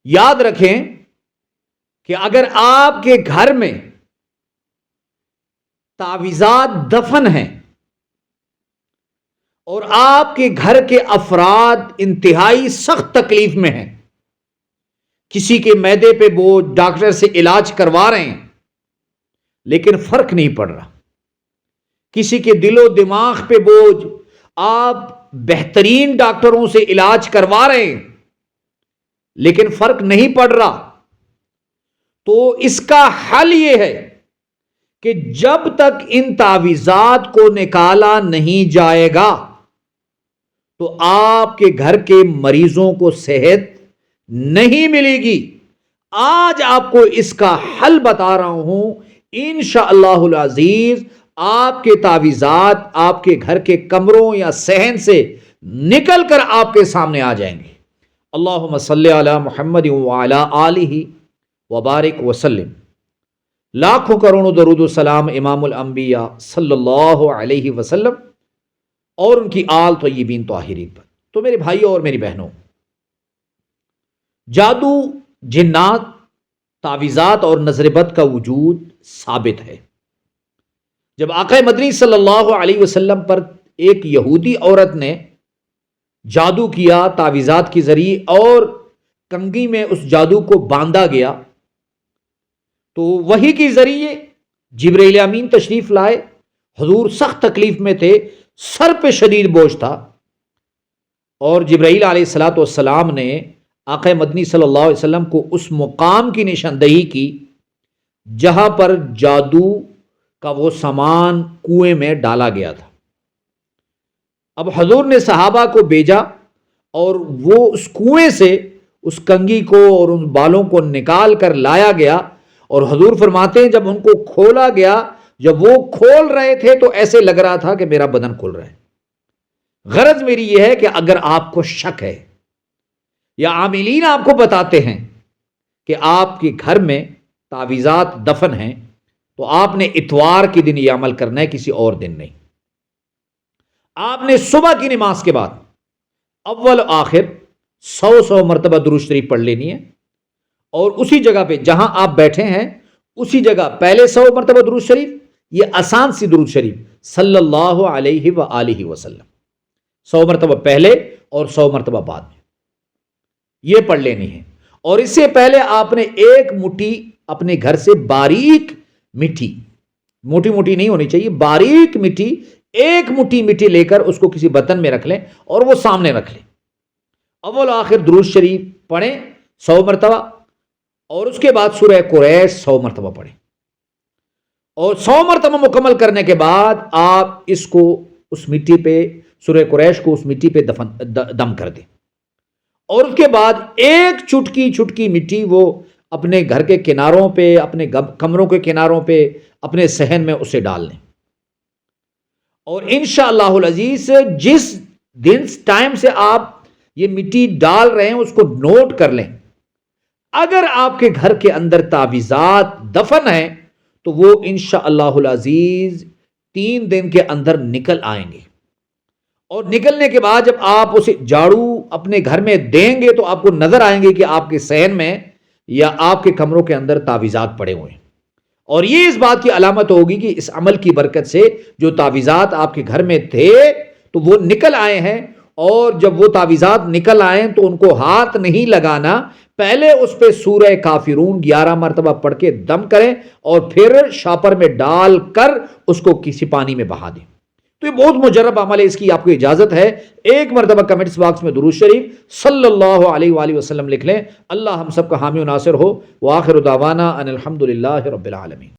یاد رکھیں کہ اگر آپ کے گھر میں تعویذات دفن ہیں اور آپ کے گھر کے افراد انتہائی سخت تکلیف میں ہیں، کسی کے معدے پہ بوجھ، ڈاکٹر سے علاج کروا رہے ہیں لیکن فرق نہیں پڑ رہا، کسی کے دل و دماغ پہ بوجھ، آپ بہترین ڈاکٹروں سے علاج کروا رہے ہیں لیکن فرق نہیں پڑ رہا، تو اس کا حل یہ ہے کہ جب تک ان تعویذات کو نکالا نہیں جائے گا تو آپ کے گھر کے مریضوں کو صحت نہیں ملے گی۔ آج آپ کو اس کا حل بتا رہا ہوں، انشاءاللہ العزیز آپ کے تعویذات آپ کے گھر کے کمروں یا صحن سے نکل کر آپ کے سامنے آ جائیں گے۔ اللہم صلی علی محمد وعلی آلہ وبارک وسلم۔ لاکھوں کروڑوں درود و سلام امام الانبیاء صلی اللہ علیہ وسلم اور ان کی آل طیبین طاہرین پر۔ تو میرے بھائیوں اور میری بہنوں، جادو، جنات، تعویذات اور نظر بد کا وجود ثابت ہے۔ جب آقا مدنی صلی اللہ علیہ وسلم پر ایک یہودی عورت نے جادو کیا تعویذات کے ذریعے اور کنگھی میں اس جادو کو باندھا گیا، تو وحی کے ذریعے جبرائیل امین تشریف لائے۔ حضور سخت تکلیف میں تھے، سر پہ شدید بوجھ تھا، اور جبرائیل علیہ الصلوۃ والسلام نے آقا مدنی صلی اللہ علیہ وسلم کو اس مقام کی نشاندہی کی جہاں پر جادو کا وہ سامان کنویں میں ڈالا گیا تھا۔ اب حضور نے صحابہ کو بھیجا اور وہ اس کنویں سے اس کنگھی کو اور ان بالوں کو نکال کر لایا گیا، اور حضور فرماتے ہیں جب ان کو کھولا گیا، جب وہ کھول رہے تھے تو ایسے لگ رہا تھا کہ میرا بدن کھل رہا ہے۔ غرض میری یہ ہے کہ اگر آپ کو شک ہے یا عاملین آپ کو بتاتے ہیں کہ آپ کے گھر میں تعویذات دفن ہیں، تو آپ نے اتوار کے دن یہ عمل کرنا ہے، کسی اور دن نہیں۔ آپ نے صبح کی نماز کے بعد اول آخر 100 مرتبہ درود شریف پڑھ لینی ہے، اور اسی جگہ پہ جہاں آپ بیٹھے ہیں اسی جگہ پہلے 100 مرتبہ درود شریف، یہ آسان سی درود شریف صلی اللہ علیہ وآلہ وسلم، 100 مرتبہ پہلے اور 100 مرتبہ بعد میں یہ پڑھ لینی ہے۔ اور اس سے پہلے آپ نے ایک مٹھی اپنے گھر سے باریک مٹھی، موٹی موٹی نہیں ہونی چاہیے، باریک مٹھی، ایک مٹھی مٹھی لے کر اس کو کسی برتن میں رکھ لیں اور وہ سامنے رکھ لیں۔ اول آخر درود شریف پڑھیں 100 مرتبہ، اور اس کے بعد سورہ قریش 100 مرتبہ پڑھیں، اور 100 مرتبہ مکمل کرنے کے بعد آپ اس کو اس مٹی پہ، سورہ قریش کو اس مٹی پہ دم کر دیں، اور اس کے بعد ایک چٹکی چٹکی مٹی وہ اپنے گھر کے کناروں پہ، اپنے کمروں کے کناروں پہ، اپنے صحن میں اسے ڈال لیں، اور انشاءاللہ العزیز جس دن ٹائم سے آپ یہ مٹی ڈال رہے ہیں اس کو نوٹ کر لیں۔ اگر آپ کے گھر کے اندر تعویذات دفن ہیں تو وہ انشاءاللہ العزیز 3 دن کے اندر نکل آئیں گے، اور نکلنے کے بعد جب آپ اسے جھاڑو اپنے گھر میں دیں گے تو آپ کو نظر آئیں گے کہ آپ کے صحن میں یا آپ کے کمروں کے اندر تعویذات پڑے ہوئے ہیں، اور یہ اس بات کی علامت ہوگی کہ اس عمل کی برکت سے جو تعویذات آپ کے گھر میں تھے تو وہ نکل آئے ہیں، اور جب وہ تعویذات نکل آئیں تو ان کو ہاتھ نہیں لگانا، پہلے اس پہ سورہ کافرون 11 مرتبہ پڑھ کے دم کریں اور پھر شاپر میں ڈال کر اس کو کسی پانی میں بہا دیں۔ تو یہ بہت مجرب عمل ہے، اس کی آپ کو اجازت ہے۔ ایک مرتبہ کمنٹس باکس میں درود شریف صلی اللہ علیہ وآلہ وسلم لکھ لیں۔ اللہ ہم سب کا حامی و ناصر ہو، وآخر دعوانا ان الحمد للہ رب العالمین۔